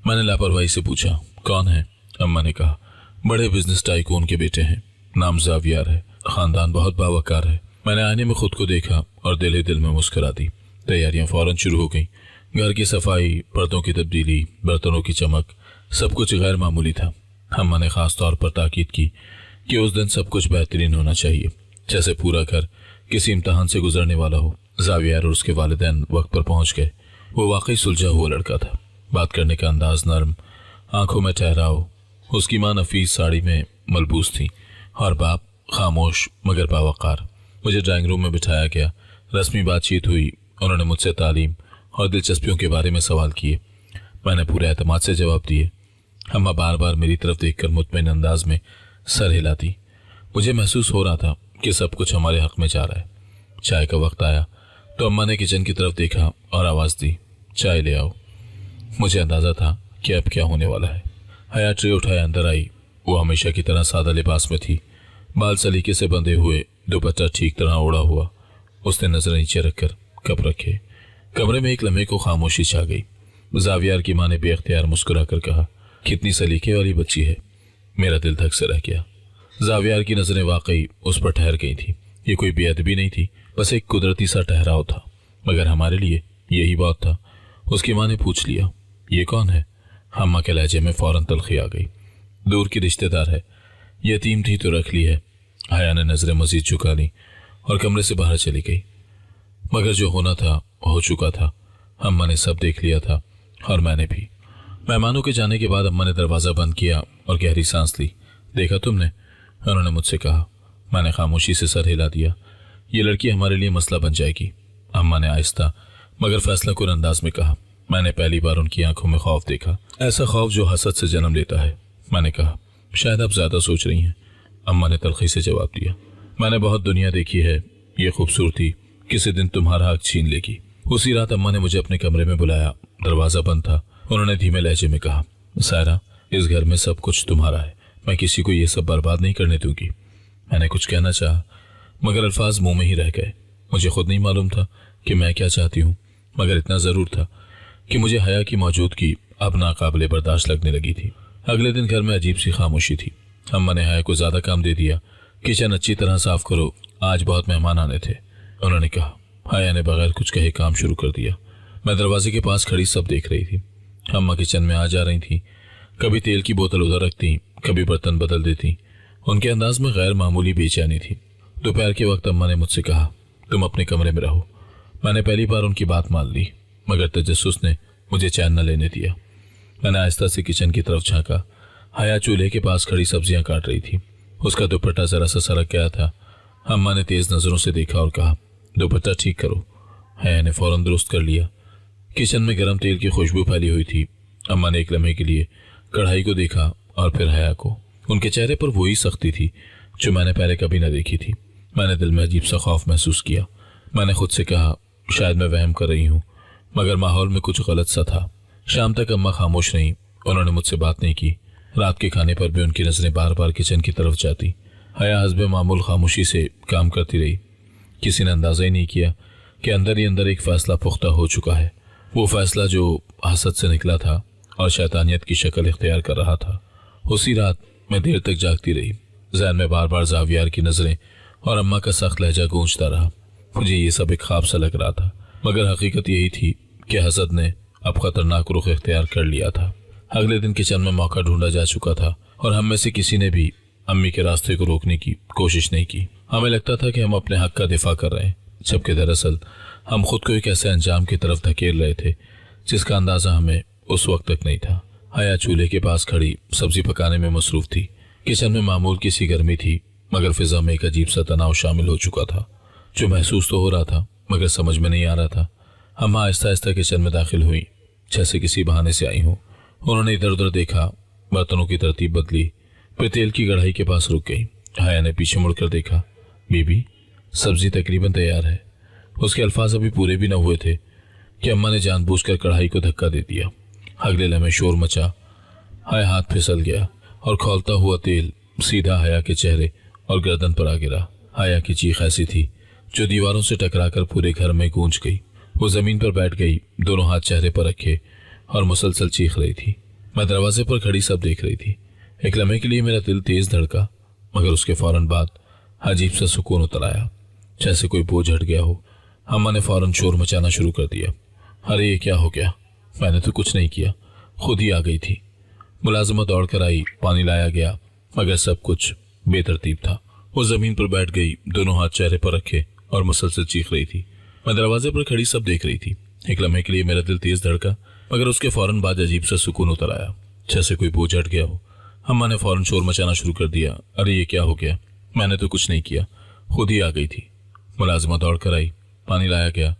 मैंने लापरवाही से पूछा, कौन है? अम्मा ने कहा, बड़े बिजनेस टाइकून के बेटे हैं, नाम जावियार है, खानदान बहुत बावकार है। मैंने आईने में खुद को देखा और दिल ही दिल में मुस्कुरा दी। तैयारियां फौरन शुरू हो गईं। घर की सफाई, पर्दों की तब्दीली, बर्तनों की चमक, सब कुछ गैर मामूली था। अम्मा ने खास तौर पर ताकीद की कि उस दिन सब कुछ बेहतरीन होना चाहिए, जैसे पूरा घर किसी इम्तहान से गुजरने वाला हो। जावियर और उसके वालिदैन वक्त पर पहुंच गए। वो वाकई सुलझा हुआ लड़का था। बात करने का अंदाज नर्म, आंखों में ठहराव। उसकी माँ नफीस साड़ी में मलबूस थी और बाप खामोश मगर बावकार। मुझे ड्राइंग रूम में बिठाया गया। रस्मी बातचीत हुई। उन्होंने मुझसे तालीम और दिलचस्पियों के बारे में सवाल किए। मैंने पूरे एतमाद से जवाब दिए। अम्मा बार बार मेरी तरफ देखकर मुतमईन अंदाज में सर हिलाती। मुझे महसूस हो रहा था कि सब कुछ हमारे हक में जा रहा है। चाय का वक्त आया तो अम्मा ने किचन की तरफ देखा और आवाज़ दी, चाय ले आओ। मुझे अंदाज़ा था कि अब क्या होने वाला है। हया ट्रे उठाए अंदर आई। वो हमेशा की तरह सादा लिबास में थी, बाल सलीके से बंधे हुए, दुपट्टा ठीक तरह ओढ़ा हुआ। उसने नजर नीचे रखकर कप रखे। कमरे में एक लम्हे को खामोशी छा गई। जावियर की माँ ने बेख्तियार मुस्कुरा कर कहा, कितनी सलीके वाली बच्ची है। मेरा दिल धक से रह गया। जावियर की नजरें वाकई उस पर ठहर गई थी। ये कोई बेअदबी नहीं थी, बस एक कुदरती सा ठहराव था, मगर हमारे लिए यही बात था। उसकी माँ ने पूछ लिया, ये कौन है? अम्मा के लहजे में फौरन तलखी आ गई। दूर की रिश्तेदार है, यतीम थी तो रख ली है। हया ने नजरें मजीद झुका ली और कमरे से बाहर चली गई। मगर जो होना था हो चुका था। अम्मा ने सब देख लिया था और मैंने भी। मेहमानों के जाने के बाद अम्मा ने दरवाज़ा बंद किया और गहरी सांस ली। देखा तुमने? उन्होंने मुझसे कहा। मैंने खामोशी से सर हिला दिया। ये लड़की हमारे लिए मसला बन जाएगी, अम्मा ने आहिस्ता मगर फैसला कुन अंदाज में कहा। मैंने पहली बार उनकी आंखों में खौफ देखा, ऐसा खौफ जो हसद से जन्म लेता है। मैंने कहा, शायद आप ज्यादा सोच रही हैं। अम्मा ने तलखी से जवाब दिया, मैंने बहुत दुनिया देखी है, ये खूबसूरती किसी दिन तुम्हारा हक छीन लेगी। उसी रात अम्मा ने मुझे अपने कमरे में बुलाया। दरवाजा बंद था। उन्होंने धीमे लहजे में कहा, सायरा, इस घर में सब कुछ तुम्हारा है, मैं किसी को ये सब बर्बाद नहीं करने दूंगी। मैंने कुछ कहना चाहा मगर अल्फाज मुंह में ही रह गए। मुझे खुद नहीं मालूम था कि मैं क्या चाहती हूँ, मगर इतना जरूर था कि मुझे हया की मौजूदगी अब नाकाबिले बर्दाश्त लगने लगी थी। अगले दिन घर में अजीब सी खामोशी थी। अम्मा ने हया को ज्यादा काम दे दिया। किचन अच्छी तरह साफ करो, आज बहुत मेहमान आने थे, उन्होंने कहा। हया ने बगैर कुछ कहे काम शुरू कर दिया। मैं दरवाजे के पास खड़ी सब देख रही थी। अम्मा किचन में आ जा रही थी, कभी तेल की बोतल उधर रखती, कभी बर्तन बदल देती। उनके अंदाज में गैर मामूली बेचैनी थी। दोपहर के वक्त अम्मा ने मुझसे कहा, तुम अपने कमरे में रहो। मैंने पहली बार उनकी बात मान ली, मगर तजस्सुस ने मुझे चैन न लेने दिया। मैंने आहिस्ता से किचन की तरफ झांका। हया चूल्हे के पास खड़ी सब्जियां काट रही थी। उसका दुपट्टा जरा सा सरक गया था। अम्मा ने तेज नजरों से देखा और कहा, दुपट्टा ठीक करो। हया ने फौरन दुरुस्त कर लिया। किचन में गर्म तेल की खुशबू फैली हुई थी। अम्मा ने एक लम्हे के लिए कढ़ाई को देखा और फिर हया को। उनके चेहरे पर वही सख्ती थी जो मैंने पहले कभी न देखी थी। मैंने दिल में अजीब सा खौफ महसूस किया। मैंने खुद से कहा, शायद मैं वहम कर रही हूँ, मगर माहौल में कुछ गलत सा था। शाम तक अम्मा खामोश रहीं। उन्होंने मुझसे बात नहीं की। रात के खाने पर भी उनकी नजरें बार बार किचन की तरफ जाती। हया हस्बे मामूल खामोशी से काम करती रही। किसी ने अंदाजा ही नहीं किया कि अंदर ही अंदर एक फैसला पुख्ता हो चुका है। वो फैसला जो हसद से निकला था और शैतानियत की शक्ल इख्तियार कर रहा था। उसी रात मैं देर तक जागती रही। ज़हन में बार बार जावियर की नजरें और अम्मा का सख्त लहजा गूंजता रहा। मुझे ये सब एक ख्वाब सा लग रहा था, मगर हकीकत यही थी कि हसद ने अब खतरनाक रुख इख्तियार कर लिया था। अगले दिन किचन में मौका ढूंढा जा चुका था और हम में से किसी ने भी अम्मी के रास्ते को रोकने की कोशिश नहीं की। हमें लगता था कि हम अपने हक का दिफा कर रहे हैं, जबकि दरअसल हम खुद को एक ऐसे अंजाम की तरफ धकेल रहे थे जिसका अंदाजा हमें उस वक्त तक नहीं था। हया चूल्हे के पास खड़ी सब्जी पकाने में मसरूफ थी। किचन में मामूल की सी गर्मी थी, मगर फिजा में एक अजीब सा तनाव शामिल हो चुका था, जो महसूस तो हो रहा था मगर समझ में नहीं आ रहा था। हम आहिस्ता आहिस्ता किचन में दाखिल हुई, जैसे किसी बहाने से आई हूँ। उन्होंने इधर उधर देखा, बर्तनों की तरतीब बदली, फिर तेल की कढ़ाई के पास रुक गई। हया ने पीछे मुड़कर देखा। बीबी, सब्जी तकरीबन तैयार है। उसके अल्फाज अभी पूरे भी न हुए थे कि अम्मा ने जानबूझकर कढ़ाई को धक्का दे दिया। अगले लम्हे शोर मचा। हया हाथ फिसल गया और खौलता हुआ तेल सीधा हया के चेहरे और गर्दन पर आ गिरा। हया की चीख ऐसी थी जो दीवारों से टकराकर पूरे घर में गूंज गई। वो जमीन पर बैठ गई, दोनों हाथ चेहरे पर रखे और मुसलसल चीख रही थी। मैं दरवाजे पर खड़ी सब देख रही थी। एक लम्हे के लिए मेरा दिल तेज धड़का, मगर उसके फौरन बाद अजीब सा सुकून उतर आया, जैसे कोई बोझ हट गया हो। अम्मा ने फौरन शोर मचाना शुरू कर दिया। अरे ये क्या हो गया? मैंने तो कुछ नहीं किया, खुद ही आ गई थी। मुलाजिमा दौड़ कर आई, पानी लाया गया, मगर सब कुछ बेतरतीब था। वो जमीन पर बैठ गई, दोनों हाथ चेहरे पर रखे और मुसलसल चीख रही थी। मैं दरवाजे पर खड़ी सब देख रही थी। एक लम्हे के लिए मेरा दिल तेज धड़का, मगर उसके फौरन बाद अजीब सा सुकून उतर आया, जैसे कोई बोझ हट गया हो। अम्मा ने फौरन शोर मचाना शुरू कर दिया। अरे ये क्या हो गया? मैंने तो कुछ नहीं किया, खुद ही आ गई थी। मुलाजिमा दौड़ कर आई, पानी लाया गया,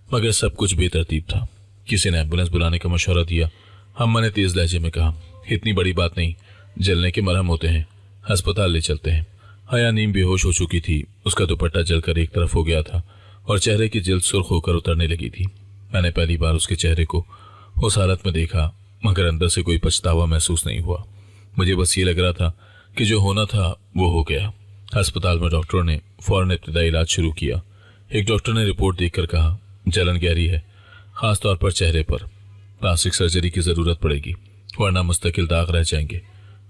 मगर सब कुछ बेतरतीब था। किसी ने एम्बुलेंस बुलाने का मशवरा दिया। अम्मा ने तेज लहजे में कहा, इतनी बड़ी बात नहीं, जलने के मरहम होते हैं, अस्पताल ले चलते हैं। हया नीम बेहोश हो चुकी थी, उसका दुपट्टा जलकर एक तरफ हो गया था और चेहरे की जिल्द सुर्ख होकर उतरने लगी थी। मैंने पहली बार उसके चेहरे को उस हालत में देखा, मगर अंदर से कोई पछतावा महसूस नहीं हुआ। मुझे बस ये लग रहा था कि जो होना था वो हो गया। अस्पताल में डॉक्टरों ने फौरन इब्तिदाई इलाज शुरू किया। एक डॉक्टर ने रिपोर्ट देखकर कहा, जलन गहरी है, खासतौर पर चेहरे पर। प्लास्टिक सर्जरी की जरूरत पड़ेगी, वरना मुस्तकिल दाग रह जाएंगे।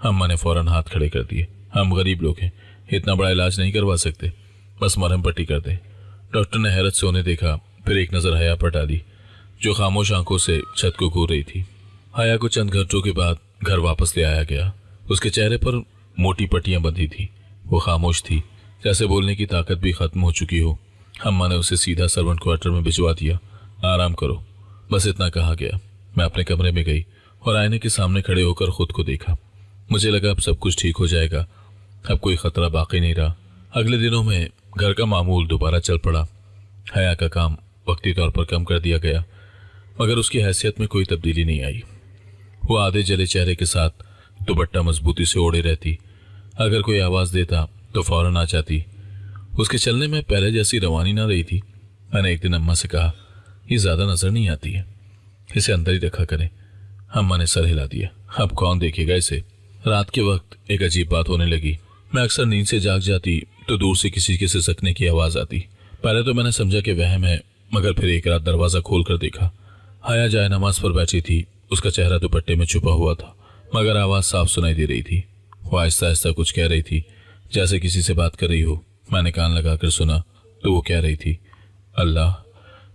अम्मा ने फौरन हाथ खड़े कर दिए। हम गरीब लोग हैं, इतना बड़ा इलाज नहीं करवा सकते, बस मरहम पट्टी कर दें। डॉक्टर ने हैरत से उन्हें देखा, फिर एक नजर हया पर डाली, जो खामोश आंखों से छत को घूर रही थी। हया को चंद घंटों के बाद घर वापस ले आया गया। उसके चेहरे पर मोटी पट्टियां बंधी थी। वो खामोश थी, जैसे बोलने की ताकत भी खत्म हो चुकी हो। अम्मा ने उसे सीधा सर्वेंट क्वार्टर में भिजवा दिया। आराम करो, बस इतना कहा गया। मैं अपने कमरे में गई और आईने के सामने खड़े होकर खुद को देखा। मुझे लगा अब सब कुछ ठीक हो जाएगा, अब कोई खतरा बाकी नहीं रहा। अगले दिनों में घर का मामूल दोबारा चल पड़ा। हया का काम वक्ती तौर पर कम कर दिया गया, मगर उसकी हैसियत में कोई तब्दीली नहीं आई। वो आधे जले चेहरे के साथ दुपट्टा मजबूती से ओढ़े रहती। अगर कोई आवाज देता तो फौरन आ जाती। उसके चलने में पहले जैसी रवानी ना रही थी। मैंने एक दिन अम्मा से कहा, ये ज्यादा नजर नहीं आती है, इसे अंदर ही रखा करें। अम्मा ने सर हिला दिया, अब कौन देखेगा इसे। रात के वक्त एक अजीब बात होने लगी। मैं अक्सर नींद से जाग जाती तो दूर से किसी के सिसकने की आवाज आती। पहले तो मैंने समझा कि वहम है, मगर फिर एक रात दरवाजा खोल कर देखा। हया जाए नमाज पर बैठी थी, उसका चेहरा दुपट्टे में छुपा हुआ था, मगर आवाज साफ सुनाई दे रही थी। वो आहिस्ता आहिस्ता कुछ कह रही थी, जैसे किसी से बात कर रही हो। मैंने कान लगाकर सुना तो वो कह रही थी, अल्लाह,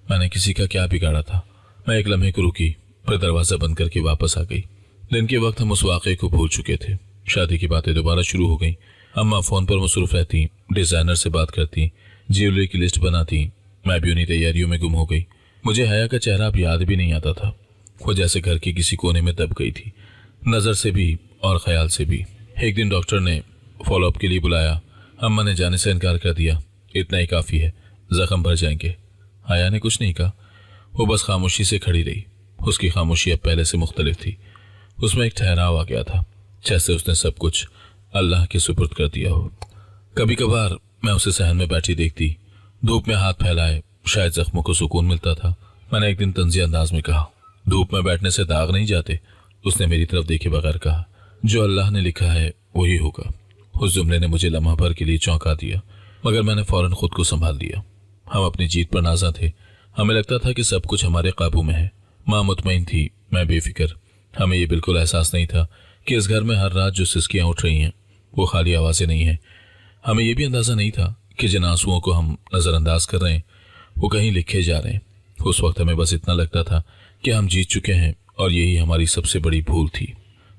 मैंने किसी का क्या बिगाड़ा था। मैं एक लम्हे को रुकी, फिर दरवाजा बंद करके वापस आ गई। दिन के वक्त हम उस वाक़े को भूल चुके थे। शादी की बातें दोबारा शुरू हो गई। अम्मा फोन पर मसरूफ रहती, डिजाइनर से बात करती, ज्वेलरी की लिस्ट बनाती। मैं भी उन्हीं तैयारियों में गुम हो गई। मुझे हया का चेहरा अब याद भी नहीं आता था। वो जैसे घर के किसी कोने में दब गई थी, नजर से भी और ख्याल से भी। एक दिन डॉक्टर ने फॉलोअप के लिए बुलाया। अम्मा ने जाने से इनकार कर दिया, इतना ही काफी है, जख्म भर जाएंगे। हया ने कुछ नहीं कहा, वो बस खामोशी से खड़ी रही। उसकी खामोशी अब पहले से मुख्तलिफ थी। उसमें एक ठहराव आ गया था, जैसे उसने सब कुछ अल्लाह के सुपुर्द कर दिया हो। कभी कभार मैं उसे सहन में बैठी देखती, धूप में हाथ फैलाए, शायद जख्मों को सुकून मिलता था। मैंने एक दिन तंज़िया अंदाज में कहा, धूप में बैठने से दाग नहीं जाते। उसने मेरी तरफ देखे बगैर कहा, जो अल्लाह ने लिखा है वही होगा। उस जुमले ने मुझे लम्हा भर के लिए चौंका दिया, मगर मैंने फौरन खुद को संभाल लिया। हम अपनी जीत पर नाज़ा थे। हमें लगता था कि सब कुछ हमारे काबू में है। माँ मुतमईन थी, मैं बेफिक्र। हमें ये बिल्कुल एहसास नहीं था कि इस घर में हर रात जो सिसकियाँ उठ रही हैं वो खाली आवाज़ें नहीं हैं। हमें यह भी अंदाज़ा नहीं था कि जिन आंसुओं को हम नज़रअंदाज कर रहे हैं वो कहीं लिखे जा रहे हैं। उस वक्त हमें बस इतना लगता था कि हम जीत चुके हैं, और यही हमारी सबसे बड़ी भूल थी।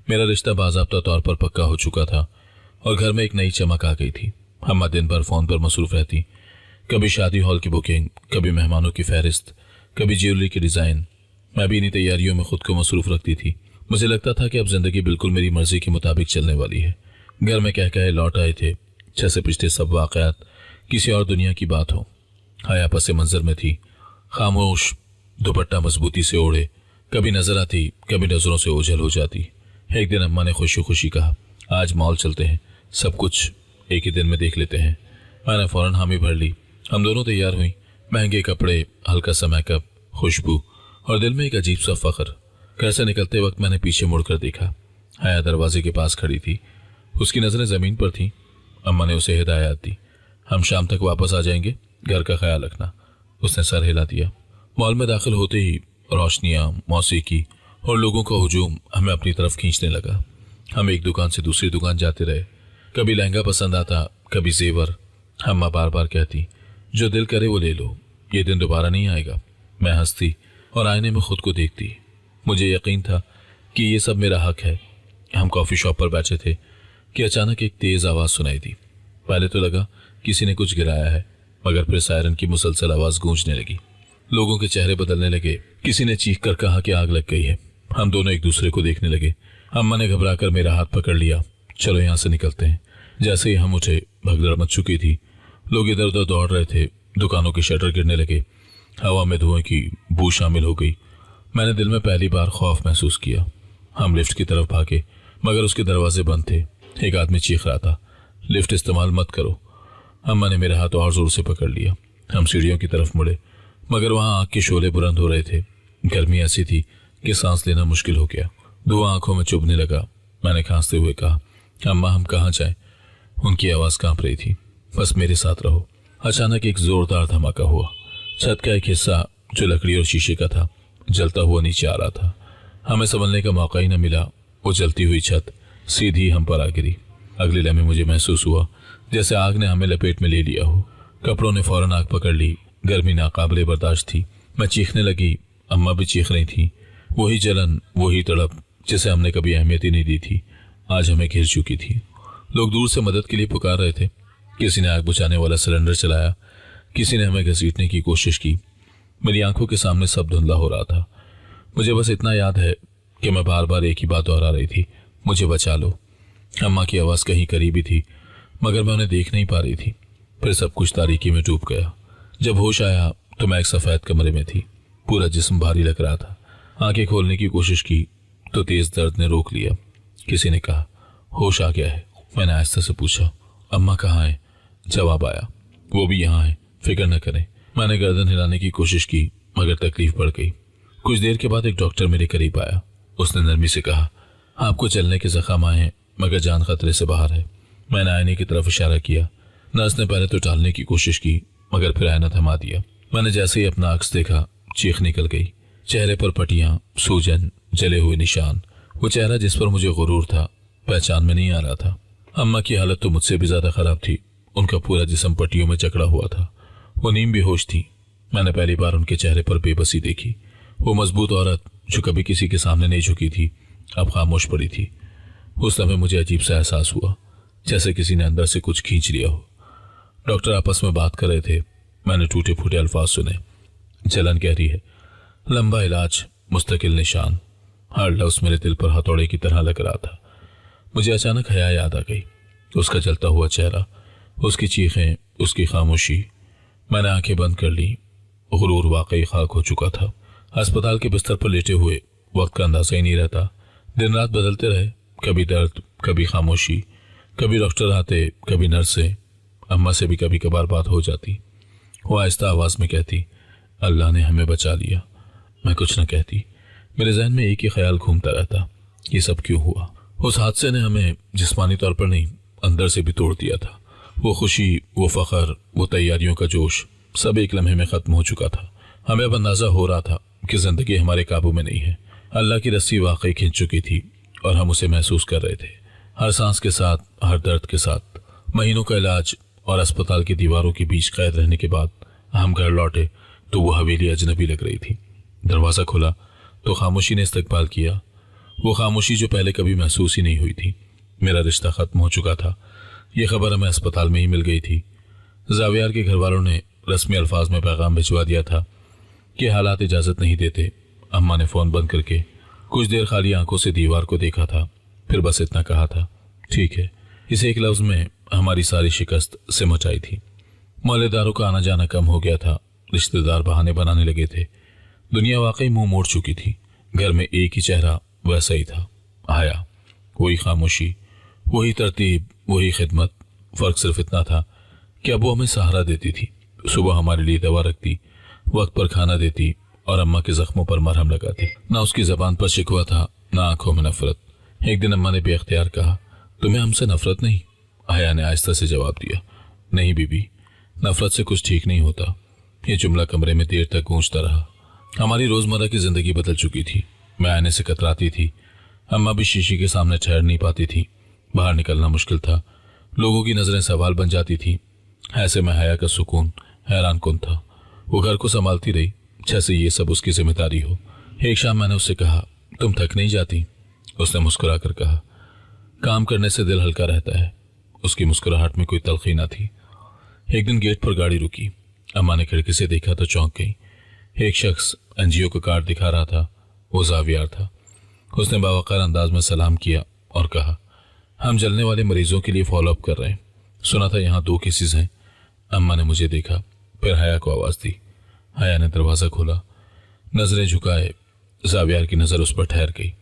मेरा रिश्ता बाज़ाब्ता तौर पर पक्का हो चुका था और घर में एक नई चमक आ गई थी। अम्मा दिन भर फ़ोन पर मसरूफ़ रहती, कभी शादी हॉल की बुकिंग, कभी मेहमानों की फहरिस्त, कभी ज्वेलरी की डिज़ाइन। मैं भी इन्हीं तैयारियों में खुद को मसरूफ़ रखती थी। मुझे लगता था कि अब जिंदगी बिल्कुल मेरी मर्जी के मुताबिक चलने वाली है। घर में कह कहे लौट आए थे, जैसे पिछले सब वाक़यात किसी और दुनिया की बात हो। हया पसे मंजर में थी, खामोश, दुपट्टा मजबूती से ओढ़े, कभी नजर आती, कभी नजरों से ओझल हो जाती। एक दिन अम्मा ने खुशी खुशी कहा, आज मॉल चलते हैं, सब कुछ एक ही दिन में देख लेते हैं। मैंने फौरन हामी भर ली। हम दोनों तैयार हुई, महंगे कपड़े, हल्का सा मेकअप, खुशबू और दिल में एक अजीब सा फख्र। घर से निकलते वक्त मैंने पीछे मुड़कर देखा। हया दरवाजे के पास खड़ी थी, उसकी नजरें जमीन पर थीं। अम्मा ने उसे हिदायत दी, हम शाम तक वापस आ जाएंगे, घर का ख्याल रखना। उसने सर हिला दिया। मॉल में दाखिल होते ही रोशनियां, मौसीकी और लोगों का हुजूम हमें अपनी तरफ खींचने लगा। हम एक दुकान से दूसरी दुकान जाते रहे। कभी लहंगा पसंद आता, कभी जेवर। अम्मा बार बार कहती, जो दिल करे वो ले लो, ये दिन दोबारा नहीं आएगा। मैं हंसती और आईने में खुद को देखती। मुझे यकीन था कि ये सब मेरा हक है, हम कॉफ़ी शॉप पर बैठे थे कि अचानक एक तेज़ आवाज़ सुनाई दी। पहले तो लगा किसी ने कुछ गिराया है, मगर फिर सायरन की मुसलसल आवाज़ गूंजने लगी। लोगों के चेहरे बदलने लगे। किसी ने चीख कर कहा कि आग लग गई है। हम दोनों एक दूसरे को देखने लगे। अम्मा ने घबराकर मेरा हाथ पकड़ लिया। चलो यहाँ से निकलते हैं। जैसे ही हम उठे, भगदड़ मच चुकी थी। लोग इधर उधर दौड़ रहे थे। दुकानों के शटर गिरने लगे। हवा में धुएं की बू शामिल हो गई। मैंने दिल में पहली बार खौफ महसूस किया। हम लिफ्ट की तरफ भागे, मगर उसके दरवाजे बंद थे। एक आदमी चीख रहा था, लिफ्ट इस्तेमाल मत करो। अम्मा ने मेरा हाथ और जोर से पकड़ लिया। हम सीढ़ियों की तरफ मुड़े, मगर वहां आग के शोले बुलंद हो रहे थे। गर्मी ऐसी थी कि सांस लेना मुश्किल हो गया। धुआं आंखों में चुभने लगा। मैंने खांसते हुए कहा, अम्मा हम कहाँ जाएं? उनकी आवाज़ कांप रही थी, बस मेरे साथ रहो। अचानक एक जोरदार धमाका हुआ। छत का एक हिस्सा जो लकड़ी और शीशे का था, जलता हुआ नीचे आ रहा था। हमें संभलने का मौका ही न मिला। वो जलती हुई छत सीधी हम पर आ गिरी। अगले लम्हे मुझे महसूस हुआ जैसे आग ने हमें लपेट में ले लिया हो। कपड़ों ने फौरन आग पकड़ ली। गर्मी नाकाबिले बर्दाश्त थी। मैं चीखने लगी। अम्मा भी चीख रही थी। वही जलन, वही तड़प जिसे हमने कभी अहमियत ही नहीं दी थी, आज हमें घिर चुकी थी। लोग दूर से मदद के लिए पुकार रहे थे। किसी ने आग बुझाने वाला सिलेंडर चलाया, किसी ने हमें घसीटने की कोशिश की। मेरी आंखों के सामने सब धुंधला हो रहा था। मुझे बस इतना याद है कि मैं बार बार एक ही बात दोहरा रही थी, मुझे बचा लो। अम्मा की आवाज़ कहीं करीबी थी, मगर मैं उन्हें देख नहीं पा रही थी। फिर सब कुछ तारीकी में डूब गया। जब होश आया तो मैं एक सफ़ेद कमरे में थी। पूरा जिस्म भारी लग रहा था। आंखें खोलने की कोशिश की तो तेज़ दर्द ने रोक लिया। किसी ने कहा, होश आ गया है। मैंने आहिस्ता से पूछा, अम्मा कहाँ है? जवाब आया, वो भी यहाँ है, फिक्र न करें। मैंने गर्दन हिलाने की कोशिश की, मगर तकलीफ बढ़ गई। कुछ देर के बाद एक डॉक्टर मेरे करीब आया। उसने नरमी से कहा, आपको चलने के जख्म आए हैं, मगर जान खतरे से बाहर है। मैंने आईने की तरफ इशारा किया। नर्स ने पहले तो टालने की कोशिश की, मगर फिर आईना थमा दिया। मैंने जैसे ही अपना अक्स देखा, चीख निकल गई। चेहरे पर पटियां, सूजन, जले हुए निशान। वो चेहरा जिस पर मुझे गुरूर था, पहचान में नहीं आ रहा था। अम्मा की हालत तो मुझसे भी ज्यादा खराब थी। उनका पूरा जिस्म पट्टियों में जकड़ा हुआ था। वो नीम बेहोश थी। मैंने पहली बार उनके चेहरे पर बेबसी देखी। वो मजबूत औरत जो कभी किसी के सामने नहीं झुकी थी, अब खामोश पड़ी थी। उस समय मुझे अजीब सा एहसास हुआ, जैसे किसी ने अंदर से कुछ खींच लिया हो। डॉक्टर आपस में बात कर रहे थे। मैंने टूटे फूटे अल्फाज सुने। जलन गहरी है, लंबा इलाज, मुस्तकिल निशान। हर लफ्ज़ मेरे दिल पर हथौड़े की तरह लग रहा था। मुझे अचानक हया याद आ गई। उसका जलता हुआ चेहरा, उसकी चीखें, उसकी खामोशी। मैंने आंखें बंद कर ली। गुरूर वाकई खाक हो चुका था। अस्पताल के बिस्तर पर लेटे हुए वक्त का अंदाजा ही नहीं रहता। दिन रात बदलते रहे, कभी दर्द, कभी खामोशी, कभी डॉक्टर आते, कभी नर्सें। अम्मा से भी कभी कभार बात हो जाती। वो आहिस्ता आवाज में कहती, अल्लाह ने हमें बचा लिया। मैं कुछ न कहती। मेरे जहन में एक ही ख्याल घूमता रहता, ये सब क्यों हुआ? उस हादसे ने हमें जिस्मानी तौर पर नहीं, अंदर से भी तोड़ दिया था। वो खुशी, वो फख्र, वो तैयारियों का जोश, सब एक लम्हे में खत्म हो चुका था। हमें अब अंदाजा हो रहा था कि जिंदगी हमारे काबू में नहीं है। अल्लाह की रस्सी वाकई खींच चुकी थी और हम उसे महसूस कर रहे थे, हर सांस के साथ, हर दर्द के साथ। महीनों का इलाज और अस्पताल की दीवारों के बीच कैद रहने के बाद हम घर लौटे तो वो हवेली अजनबी लग रही थी। दरवाज़ा खुला तो खामोशी ने इस्तकबाल किया। वो खामोशी जो पहले कभी महसूस ही नहीं हुई थी। मेरा रिश्ता खत्म हो चुका था, ये खबर हमें अस्पताल में ही मिल गई थी। जावियार के घर वालों ने रस्मी अल्फाज में पैगाम भिजवा दिया था कि हालात इजाज़त नहीं देते। अम्मा ने फ़ोन बंद करके कुछ देर खाली आंखों से दीवार को देखा था, फिर बस इतना कहा था, ठीक है। इस एक लफ्ज़ में हमारी सारी शिकस्त सिमट आई थी। मोहल्लेदारों का आना जाना कम हो गया था। रिश्तेदार बहाने बनाने लगे थे। दुनिया वाकई मुंह मोड़ चुकी थी। घर में एक ही चेहरा वैसा ही था, आया। वही खामोशी, वही तरतीब, वही खिदमत। फ़र्क सिर्फ इतना था कि अब वो हमें सहारा देती थी। सुबह हमारे लिए दवा रखती, वक्त पर खाना देती और अम्मा के जख्मों पर मरहम लगाती। ना उसकी ज़बान पर शिकवा था, ना आंखों में नफरत। एक दिन अम्मा ने बेख्तियार कहा, तुम्हें हमसे नफरत नहीं? आया ने आहिस्ता से जवाब दिया, नहीं बीबी, नफरत से कुछ ठीक नहीं होता। ये जुमला कमरे में देर तक गूंजता रहा। हमारी रोज़मर्रा की ज़िंदगी बदल चुकी थी। मैं आने से कतराती थी। अम्मा भी शीशे के सामने ठहर नहीं पाती थी। बाहर निकलना मुश्किल था। लोगों की नज़रें सवाल बन जाती थी। ऐसे में हया का सुकून हैरान कुन था। वो घर को संभालती रही जैसे ये सब उसकी जिम्मेदारी हो। एक शाम मैंने उससे कहा, तुम थक नहीं जाती? उसने मुस्कुरा कर कहा, काम करने से दिल हल्का रहता है। उसकी मुस्कुराहट में कोई तलखी न थी। एक दिन गेट पर गाड़ी रुकी। अम्मा ने खिड़की से देखा तो चौंक गई। एक शख्स एनजीओ का कार्ड दिखा रहा था। वो जावियार था। उसने बावकार अंदाज में सलाम किया और कहा, हम जलने वाले मरीजों के लिए फॉलोअप कर रहे हैं। सुना था यहाँ 2 केसेस हैं। अम्मा ने मुझे देखा, फिर हया को आवाज़ दी। हया ने दरवाज़ा खोला। नजरें झुकाए जावियार की नज़र उस पर ठहर गई,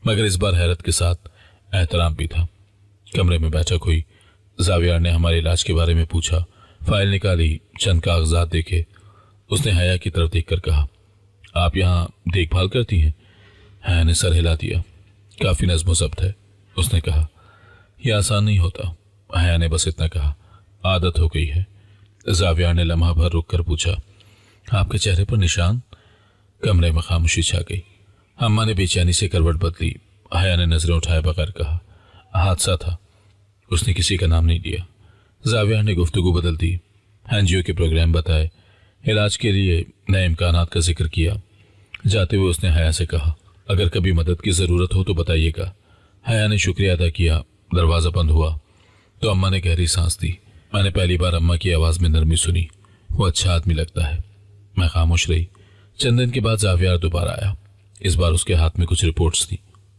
मगर इस बार हैरत के साथ एहतराम भी था। कमरे में बैठक हुई। जावियार ने हमारे इलाज के बारे में पूछा। फाइल निकाली, चंद कागजात देखे। उसने हया की तरफ देखकर कहा, आप यहाँ देखभाल करती हैं? हया ने सर हिला दिया। काफ़ी नज़्म ज़ब्त है, उसने कहा। यह आसान नहीं होता। हया ने बस इतना कहा, आदत हो गई है। जावियार ने लम्हा भर रुक कर पूछा, आपके चेहरे पर निशान? कमरे में खामोशी छा गई। अम्मा ने बेचैनी से करवट बदली। हया ने नजरें उठाए बगैर कहा, हादसा था। उसने किसी का नाम नहीं लिया। जावियार ने गुफ्तगू बदल दी। एनजीओ के प्रोग्राम बताए, इलाज के लिए नए इम्कानात का जिक्र किया। जाते हुए उसने हया से कहा, अगर कभी मदद की ज़रूरत हो तो बताइएगा। हया ने शुक्रिया अदा किया। दरवाज़ा बंद हुआ तो अम्मा ने गहरी सांस दी। मैंने पहली बार अम्मा की आवाज़ में नरमी सुनी। वो अच्छा आदमी लगता है। मैं खामोश रही। चंद दिन के बाद जावियार दोबारा आया। इस बार उसके हाथ में कुछ रिपोर्ट्स थी।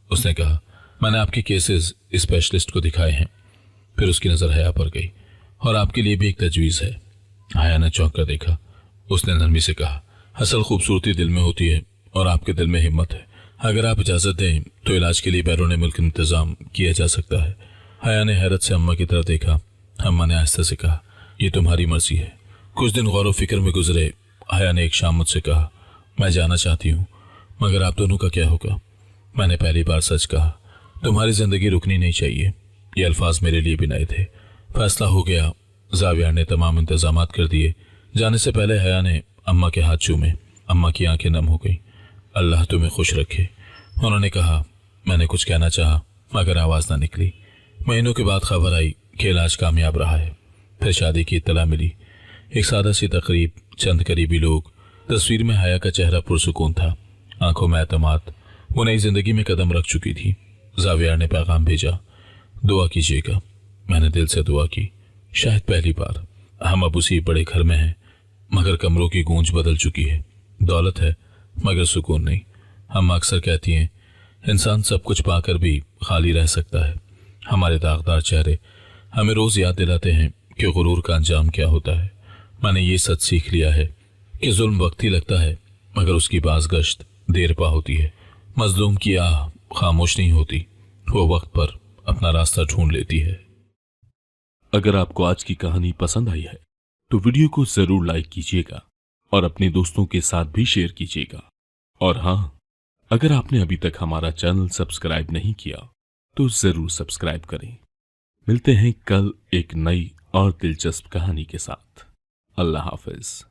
उसने कहा, मैंने आपके केसेस स्पेशलिस्ट को दिखाए हैं। फिर उसकी नज़र हया पर गई, और आपके लिए भी एक तजवीज़ है। हया ने चौंक कर देखा। उसने नरमी से कहा, असल खूबसूरती दिल में होती है और आपके दिल में हिम्मत है। अगर आप इजाज़त दें तो इलाज के लिए बैरून मुल्क इंतज़ाम किया जा सकता है। हया ने हैरत से अम्मा की तरफ देखा। अम्मा ने आहिस्ता से कहा, यह तुम्हारी मर्जी है। कुछ दिन गौर व फिक्र में गुजरे। हया ने एक शाम मुझसे कहा, मैं जाना चाहती हूँ, मगर आप दोनों का क्या होगा? मैंने पहली बार सच कहा, तुम्हारी ज़िंदगी रुकनी नहीं चाहिए। ये अल्फाज मेरे लिए भी नए थे। फैसला हो गया। जावियार ने तमाम इंतजामात कर दिए। जाने से पहले हया ने अम्मा के हाथ चूमे। अम्मा की आंखें नम हो गई। अल्लाह तुम्हें खुश रखे, उन्होंने कहा। मैंने कुछ कहना चाहा, मगर आवाज़ ना निकली। महीनों के बाद खबर आई कि इलाज कामयाब रहा है। फिर शादी की इत्तला मिली। एक सादा सी तकरीब, चंद करीबी लोग। तस्वीर में हया का चेहरा पुरसुकून था, आंखों में एतमाद। वो नई जिंदगी में कदम रख चुकी थी। जावियार ने पैगाम भेजा, दुआ कीजिएगा। मैंने दिल से दुआ की। शायद पहली बार। हम अब उसी बड़े घर में हैं, मगर कमरों की गूंज बदल चुकी है। दौलत है, मगर सुकून नहीं। हम अक्सर कहती हैं, इंसान सब कुछ पाकर भी खाली रह सकता है। हमारे दागदार चेहरे हमें रोज याद दिलाते हैं कि गुरूर का अंजाम क्या होता है। मैंने ये सच सीख लिया है कि जुल्म वक्ती लगता है, मगर उसकी बाज़गश्त देर पा होती है। मजलूम की आह खामोश नहीं होती, वो वक्त पर अपना रास्ता ढूंढ लेती है। अगर आपको आज की कहानी पसंद आई है तो वीडियो को जरूर लाइक कीजिएगा और अपने दोस्तों के साथ भी शेयर कीजिएगा। और हाँ, अगर आपने अभी तक हमारा चैनल सब्सक्राइब नहीं किया तो जरूर सब्सक्राइब करें। मिलते हैं कल एक नई और दिलचस्प कहानी के साथ। अल्लाह हाफिज।